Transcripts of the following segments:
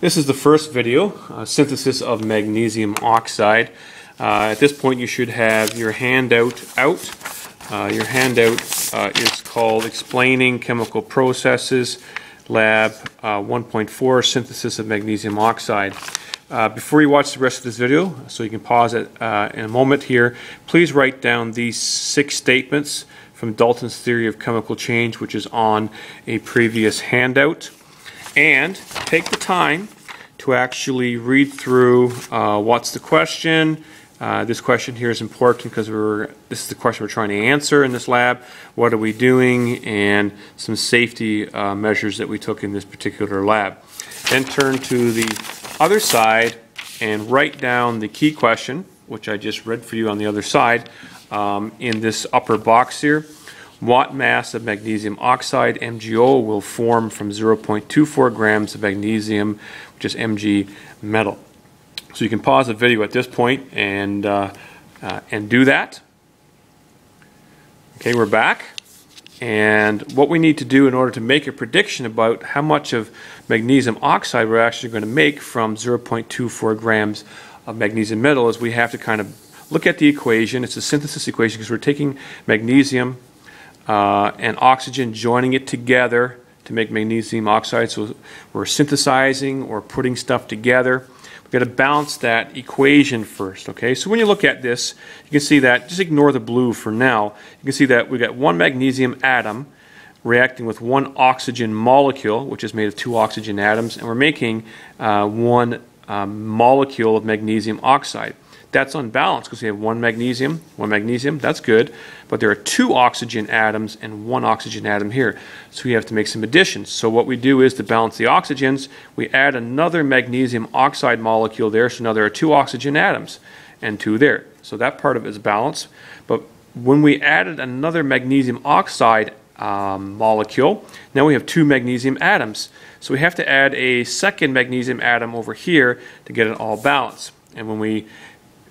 This is the first video, synthesis of magnesium oxide. At this point you should have your handout out. Your handout is called Explaining Chemical Processes, Lab 1.4, Synthesis of Magnesium Oxide. Before you watch the rest of this video, so you can pause it in a moment here, please write down these 6 statements from Dalton's theory of chemical change, which is on a previous handout. And take the time to actually read through what's the question. This question here is important because this is the question we're trying to answer in this lab. What are we doing? And some safety measures that we took in this particular lab. Then turn to the other side and write down the key question, which I just read for you on the other side, in this upper box here. What mass of magnesium oxide, MgO, will form from 0.24 grams of magnesium, which is Mg metal? So you can pause the video at this point and do that. Okay, we're back. And what we need to do in order to make a prediction about how much of magnesium oxide we're actually going to make from 0.24 grams of magnesium metal is we have to kind of look at the equation. It's a synthesis equation because we're taking magnesium and oxygen, joining it together to make magnesium oxide. So we're synthesizing or putting stuff together. We've got to balance that equation first. Okay, so when you look at this, you can see that, just ignore the blue for now, you can see that we've got one magnesium atom reacting with one oxygen molecule, which is made of 2 oxygen atoms, and we're making one molecule of magnesium oxide. That's unbalanced because we have one magnesium, that's good, but there are 2 oxygen atoms and 1 oxygen atom here. So we have to make some additions. So what we do is to balance the oxygens, we add another magnesium oxide molecule there, so now there are 2 oxygen atoms and 2 there. So that part of it is balanced. But when we added another magnesium oxide molecule, now we have 2 magnesium atoms. So we have to add a second magnesium atom over here to get it all balanced. And when we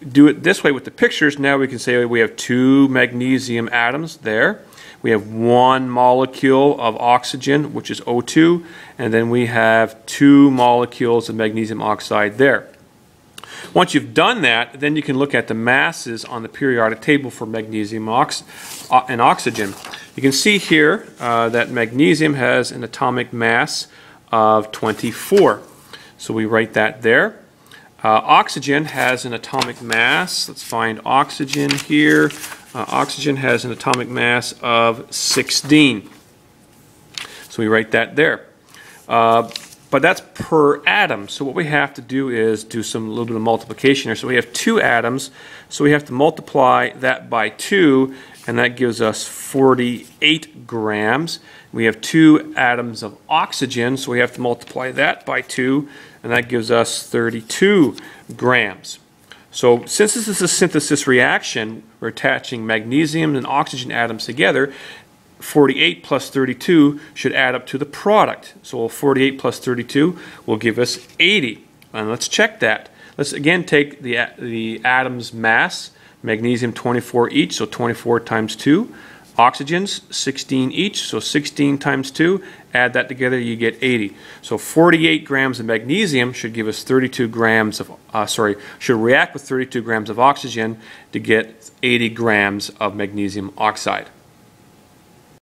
do it this way with the pictures, now we can say we have 2 magnesium atoms there. We have 1 molecule of oxygen, which is O2, and then we have 2 molecules of magnesium oxide there. Once you've done that, then you can look at the masses on the periodic table for magnesium and oxygen. You can see here that magnesium has an atomic mass of 24. So we write that there. Oxygen has an atomic mass. Let's find oxygen here. Oxygen has an atomic mass of 16. So we write that there. But that's per atom. So what we have to do is do a little bit of multiplication here. So we have 2 atoms. So we have to multiply that by 2, and that gives us 48 grams. We have 2 atoms of oxygen, so we have to multiply that by 2, and that gives us 32 grams. So since this is a synthesis reaction, we're attaching magnesium and oxygen atoms together. 48 plus 32 should add up to the product. So 48 plus 32 will give us 80. And let's check that. Let's again take the atom's mass. Magnesium 24 each, so 24 times 2. Oxygens 16 each, so 16 times 2. Add that together, you get 80. So 48 grams of magnesium should give us 32 grams of, should react with 32 grams of oxygen to get 80 grams of magnesium oxide.